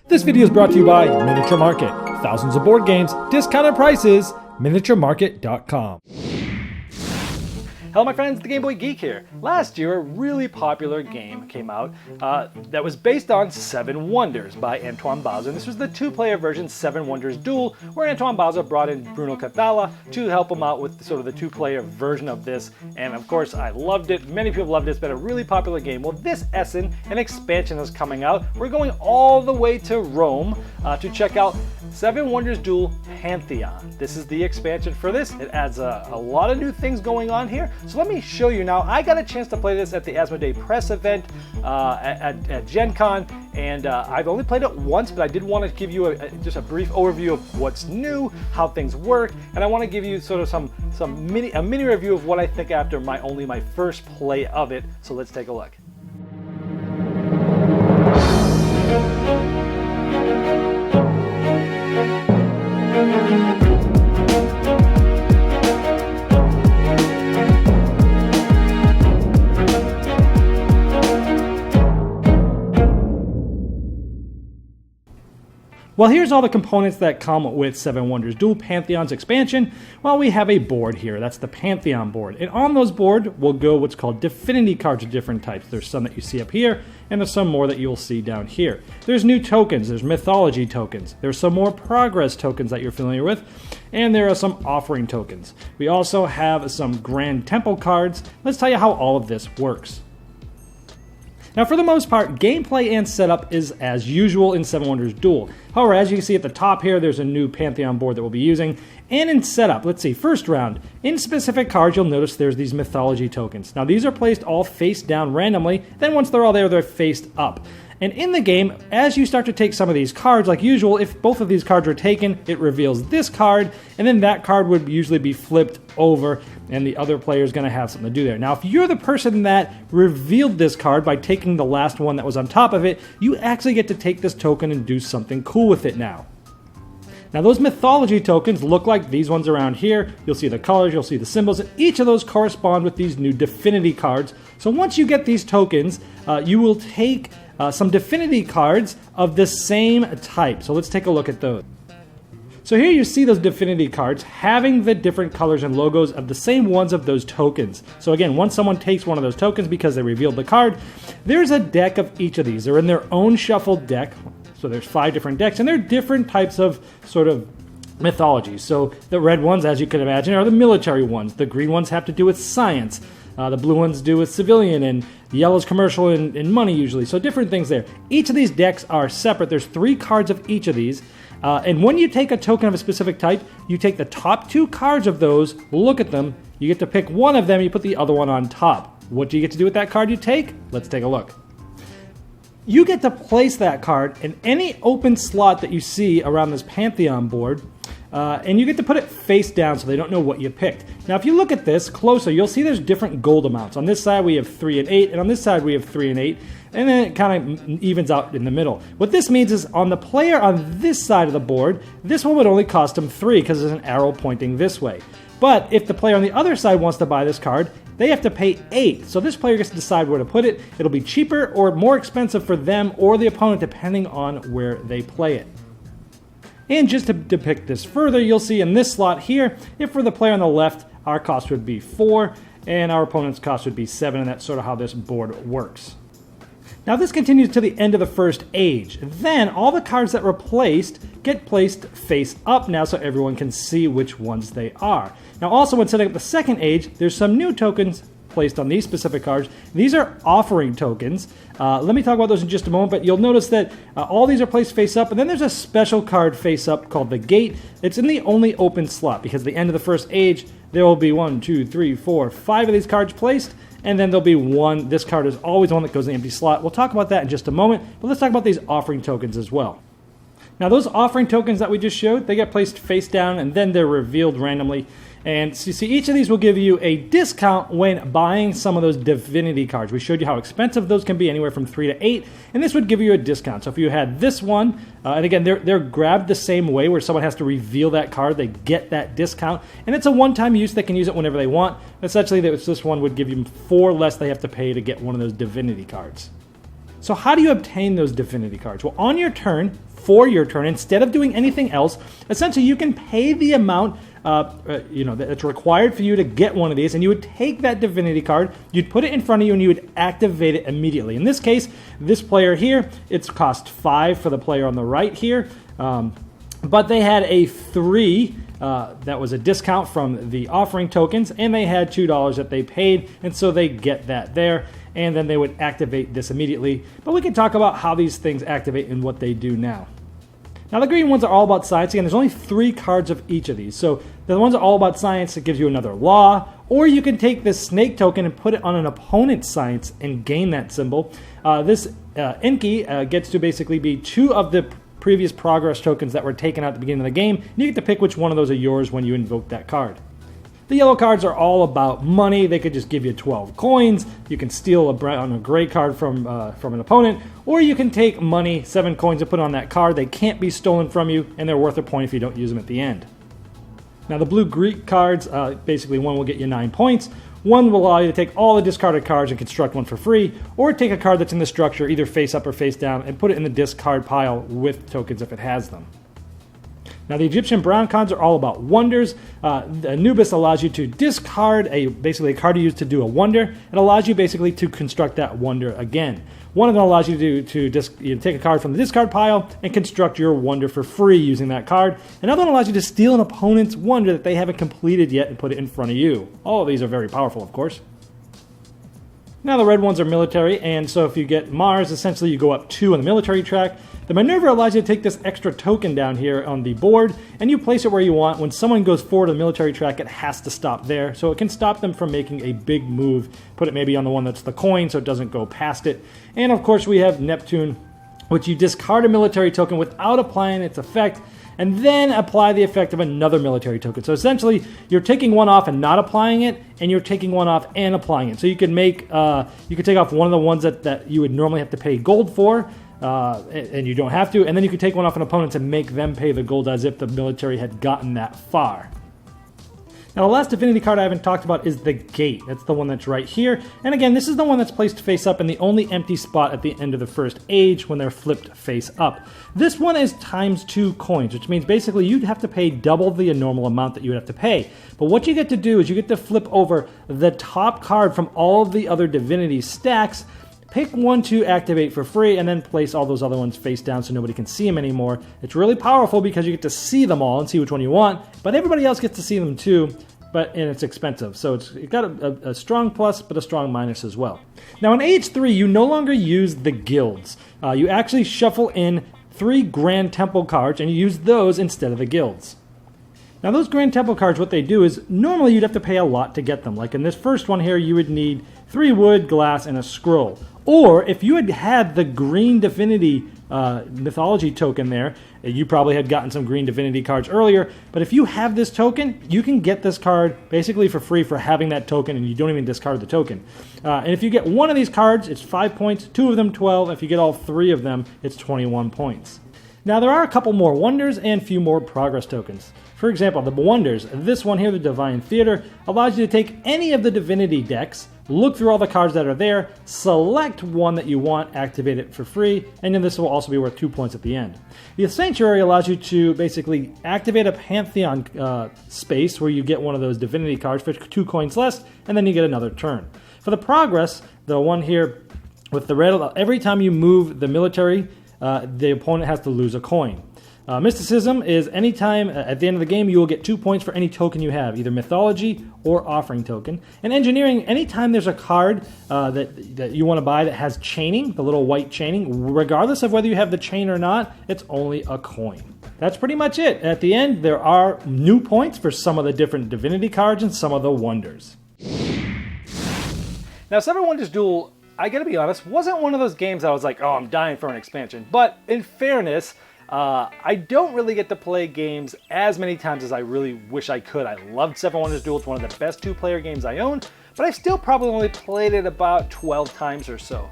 This video is brought to you by Miniature Market. Thousands of board games, discounted prices, miniaturemarket.com. Hello my friends, the Game Boy Geek here. Last year, a really popular game came out that was based on Seven Wonders by Antoine Bauza. And this was the two-player version, Seven Wonders Duel, where Antoine Bauza brought in Bruno Cathala to help him out with sort of the two-player version of this. And of course, I loved it. Many people loved it. It's been a really popular game. Well, this Essen, an expansion is coming out. We're going all the way to Rome to check out Seven Wonders Duel Pantheon. This is the expansion for this. It adds a lot of new things going on here. So let me show you now. I got a chance to play this at the Asmodee press event at Gen Con, and I've only played it once, but I did want to give you just a brief overview of what's new, how things work, and I want to give you sort of a mini review of what I think after my first play of it. So let's take a look. Well, here's all the components that come with Seven Wonders Duel Pantheon's expansion. Well, we have a board here. That's the Pantheon board. And on those board will go what's called Divinity cards of different types. There's some that you see up here, and there's some more that you'll see down here. There's new tokens. There's mythology tokens. There's some more progress tokens that you're familiar with. And there are some offering tokens. We also have some Grand Temple cards. Let's tell you how all of this works. Now, for the most part, gameplay and setup is as usual in Seven Wonders Duel. However, as you can see at the top here, there's a new Pantheon board that we'll be using. And in setup, let's see, first round, in specific cards, you'll notice there's these mythology tokens. Now, these are placed all face down randomly. Then once they're all there, they're faced up. And in the game, as you start to take some of these cards, like usual, if both of these cards are taken, it reveals this card, and then that card would usually be flipped over, and the other player is going to have something to do there. Now, if you're the person that revealed this card by taking the last one that was on top of it, you actually get to take this token and do something cool with it now. Now, those mythology tokens look like these ones around here. You'll see the colors, you'll see the symbols, and each of those correspond with these new Divinity cards. So once you get these tokens, you will take some Divinity cards of the same type. So let's take a look at those. So here you see those Divinity cards having the different colors and logos of the same ones of those tokens. So again, once someone takes one of those tokens because they revealed the card, there's a deck of each of these. They're in their own shuffled deck. So there's 5 different decks, and they're different types of sort of mythology. So the red ones, as you can imagine, are the military ones. The green ones have to do with science. The blue ones do with civilian, and the yellow's commercial and money usually. So different things there. Each of these decks are separate. There's 3 cards of each of these. And when you take a token of a specific type, you take the top 2 cards of those, look at them, you get to pick one of them, you put the other one on top. What do you get to do with that card you take? Let's take a look. You get to place that card in any open slot that you see around this Pantheon board, and you get to put it face down so they don't know what you picked. Now, if you look at this closer, you'll see there's different gold amounts. On this side, we have 3 and 8, and on this side, we have 3 and 8, and then it kind of evens out in the middle. What this means is on the player on this side of the board, this one would only cost him 3 because there's an arrow pointing this way. But if the player on the other side wants to buy this card, they have to pay 8. So this player gets to decide where to put it. It'll be cheaper or more expensive for them or the opponent depending on where they play it. And just to depict this further, you'll see in this slot here, if for the player on the left, our cost would be 4 and our opponent's cost would be 7, and that's sort of how this board works. Now this continues to the end of the first age. Then all the cards that were placed get placed face up now so everyone can see which ones they are. Now also when setting up the second age, there's some new tokens placed on these specific cards. These are offering tokens. Let me talk about those in just a moment, but you'll notice that all these are placed face up, and then there's a special card face up called the Gate. It's in the only open slot because at the end of the first age, there will be 1, 2, 3, 4, 5 of these cards placed, and then there'll be one. This card is always one that goes in the empty slot. We'll talk about that in just a moment, but let's talk about these offering tokens as well. Now those offering tokens that we just showed, they get placed face down and then they're revealed randomly. And so you see each of these will give you a discount when buying some of those Divinity cards. We showed you how expensive those can be, anywhere from 3 to 8, and this would give you a discount. So if you had this one, and again, they're grabbed the same way where someone has to reveal that card, they get that discount, and it's a one-time use. They can use it whenever they want. Essentially, this one would give you 4 less they have to pay to get one of those Divinity cards. So how do you obtain those Divinity cards? Well, on your turn, before your turn, instead of doing anything else, essentially you can pay the amount that's required for you to get one of these, and you would take that divinity card, you'd put it in front of you, and you would activate it immediately. In this case, this player here, it's cost 5 for the player on the right here, but they had a 3 that was a discount from the offering tokens, and they had $2 that they paid, and so they get that there, and then they would activate this immediately. But we can talk about how these things activate and what they do now. Now the green ones are all about science. Again, there's only 3 cards of each of these. So the ones that are all about science, it gives you another law, or you can take this snake token and put it on an opponent's science and gain that symbol. This Inky gets to basically be 2 of the previous progress tokens that were taken out at the beginning of the game. And you get to pick which one of those are yours when you invoke that card. The yellow cards are all about money. They could just give you 12 coins. You can steal a gray card from an opponent, or you can take money, 7 coins, and put on that card. They can't be stolen from you, and they're worth a point if you don't use them at the end. Now the blue Greek cards, basically one will get you 9 points. One will allow you to take all the discarded cards and construct one for free, or take a card that's in the structure, either face up or face down, and put it in the discard pile with tokens if it has them. Now the Egyptian brown cards are all about wonders. Anubis allows you to discard basically a card you use to do a wonder. It allows you basically to construct that wonder again. One of them allows you to take a card from the discard pile and construct your wonder for free using that card. Another one allows you to steal an opponent's wonder that they haven't completed yet and put it in front of you. All of these are very powerful, of course. Now the red ones are military, and so if you get Mars, essentially you go up 2 on the military track. The maneuver allows you to take this extra token down here on the board, and you place it where you want. When someone goes forward to the military track, it has to stop there, so it can stop them from making a big move. Put it maybe on the one that's the coin so it doesn't go past it. And of course we have Neptune, which you discard a military token without applying its effect, and then apply the effect of another military token. So essentially, you're taking one off and not applying it, and you're taking one off and applying it. So you can take off one of the ones that you would normally have to pay gold for, and you don't have to, and then you can take one off an opponent to make them pay the gold as if the military had gotten that far. Now the last divinity card I haven't talked about is the Gate. That's the one that's right here. And again, this is the one that's placed face up in the only empty spot at the end of the first age when they're flipped face up. This one is times 2 coins, which means basically you'd have to pay double the normal amount that you would have to pay. But what you get to do is you get to flip over the top card from all of the other divinity stacks, pick one to activate for free, and then place all those other ones face down so nobody can see them anymore. It's really powerful because you get to see them all and see which one you want, but everybody else gets to see them too, and it's expensive. So it's got a strong plus, but a strong minus as well. Now in Age 3, you no longer use the guilds. You actually shuffle in 3 Grand Temple cards, and you use those instead of the guilds. Now those Grand Temple cards, what they do is, normally you'd have to pay a lot to get them. Like in this first one here, you would need 3 wood, glass, and a scroll. Or if you had the green divinity mythology token there, you probably had gotten some green divinity cards earlier, but if you have this token, you can get this card basically for free for having that token, and you don't even discard the token. And if you get one of these cards, it's 5 points, 2 of them 12. If you get all 3 of them, it's 21 points. Now there are a couple more wonders and a few more progress tokens. For example, the wonders, this one here, the Divine Theater, allows you to take any of the divinity decks, look through all the cards that are there, select one that you want, activate it for free, and then this will also be worth 2 points at the end. The Sanctuary allows you to basically activate a Pantheon space where you get one of those divinity cards for 2 coins less, and then you get another turn. For the progress, the one here with the red, every time you move the military, the opponent has to lose a coin. Mysticism is anytime at the end of the game you will get 2 points for any token you have, either mythology or offering token. And engineering, anytime there's a card that you want to buy that has chaining, the little white chaining, regardless of whether you have the chain or not, it's only a coin. That's pretty much it. At the end, there are new points for some of the different divinity cards and some of the wonders. Now, Seven Wonders Duel, I gotta be honest, wasn't one of those games that I was like, oh, I'm dying for an expansion. But in fairness, I don't really get to play games as many times as I really wish I could. I loved Seven Wonders Duel. It's one of the best 2-player games I own, but I still probably only played it about 12 times or so.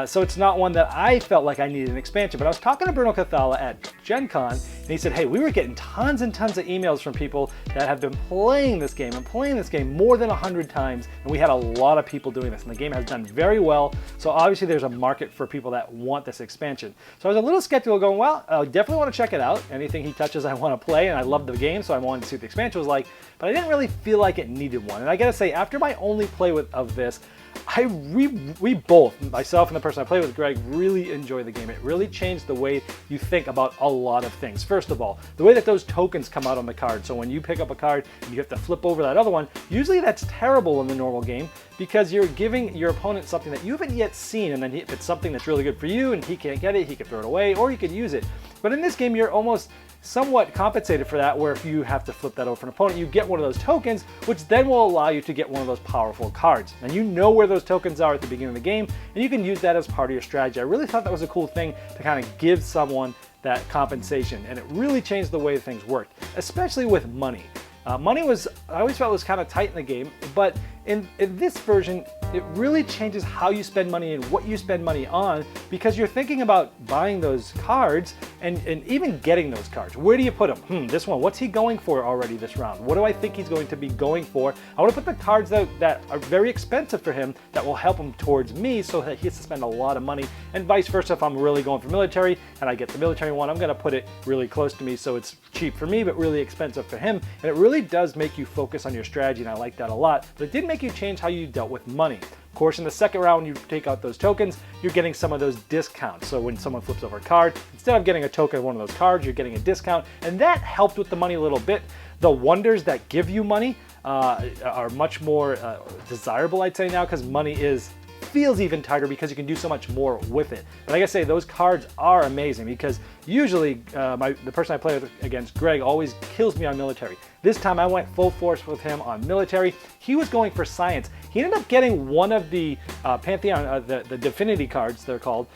So it's not one that I felt like I needed an expansion. But I was talking to Bruno Cathala at Gen Con, and he said, hey, we were getting tons and tons of emails from people that have been playing this game more than 100 times, and we had a lot of people doing this, and the game has done very well. So obviously there's a market for people that want this expansion. So I was a little skeptical, going, well, I definitely want to check it out. Anything he touches I want to play, and I love the game, so I wanted to see what the expansion was like, but I didn't really feel like it needed one. And I gotta say, after my only play of this, we both, myself and the person I played with, Greg, really enjoy the game. It really changed the way you think about a lot of things. First of all, the way that those tokens come out on the card. So when you pick up a card and you have to flip over that other one, usually that's terrible in the normal game because you're giving your opponent something that you haven't yet seen, and then if it's something that's really good for you and he can't get it, he can throw it away or he could use it. But in this game, you're almost somewhat compensated for that, where if you have to flip that over for an opponent, you get one of those tokens, which then will allow you to get one of those powerful cards. And you know where those tokens are at the beginning of the game, and you can use that as part of your strategy. I really thought that was a cool thing to kind of give someone that compensation, and it really changed the way things worked, especially with money. Money was, I always felt it was kind of tight in the game, but in this version, it really changes how you spend money and what you spend money on, because you're thinking about buying those cards and even getting those cards. Where do you put them? This one, what's he going for already this round? What do I think he's going to be going for? I want to put the cards that are very expensive for him that will help him towards me, so that he has to spend a lot of money, and vice versa. If I'm really going for military and I get the military one, I'm going to put it really close to me so it's cheap for me but really expensive for him. And it really does make you focus on your strategy, and I like that a lot. But it did make you change how you dealt with money. Of course, in the second round, when you take out those tokens, you're getting some of those discounts. So when someone flips over a card, instead of getting a token of one of those cards, you're getting a discount, and that helped with the money a little bit. The wonders that give you money are much more desirable, I'd say now, because money feels even tighter because you can do so much more with it. But like I say, those cards are amazing, because usually the person I play with against, Greg, always kills me on military. This time I went full force with him on military. He was going for science. He ended up getting one of the Pantheon, the Divinity cards, they're called.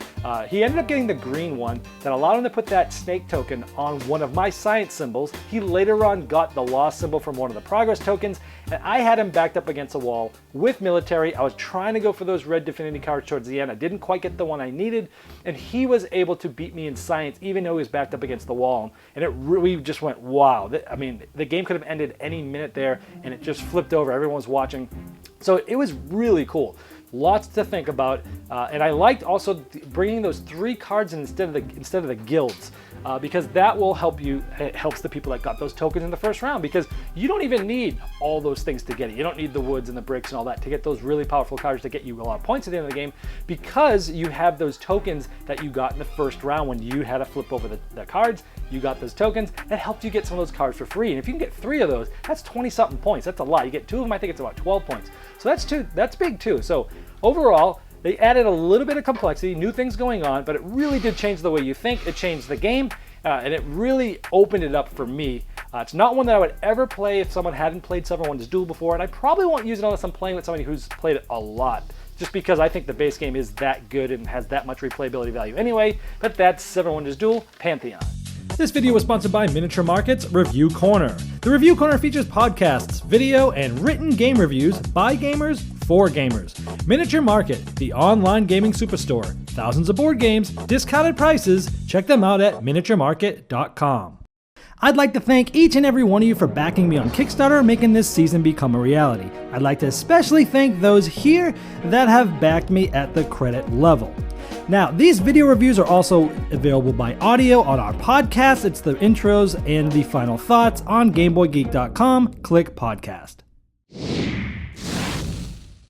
He ended up getting the green one that allowed him to put that snake token on one of my science symbols. He later on got the law symbol from one of the progress tokens, and I had him backed up against a wall with military. I was trying to go for those red Divinity cards towards the end. I didn't quite get the one I needed, and he was able to beat me in science, even though he was backed up against the wall. And we just went, wow. I mean, the game could have ended any minute there, and it just flipped over. Everyone was watching. So it was really cool. Lots to think about, and I liked also bringing those 3 cards instead of the guilds, because that will help you. It helps the people that got those tokens in the first round, because you don't even need all those things to get it. You don't need the woods and the bricks and all that to get those really powerful cards to get you a lot of points at the end of the game, because you have those tokens that you got in the first round when you had to flip over the cards. You got those tokens that helped you get some of those cards for free, and if you can get 3 of those, that's 20-something points. That's a lot. You get 2 of them, I think it's about 12 points. So that's big too. So overall, they added a little bit of complexity, new things going on, but it really did change the way you think. It changed the game, and it really opened it up for me. It's not one that I would ever play if someone hadn't played 7 Wonders Duel before, and I probably won't use it unless I'm playing with somebody who's played it a lot, just because I think the base game is that good and has that much replayability value anyway. But that's 7 Wonders Duel Pantheon. This video was sponsored by Miniature Market's Review Corner. The Review Corner features podcasts, video, and written game reviews by gamers for gamers. Miniature Market, the online gaming superstore. Thousands of board games, discounted prices. Check them out at miniaturemarket.com. I'd like to thank each and every one of you for backing me on Kickstarter, making this season become a reality. I'd like to especially thank those here that have backed me at the credit level. Now, these video reviews are also available by audio on our podcast. It's the intros and the final thoughts on GameBoyGeek.com. Click podcast.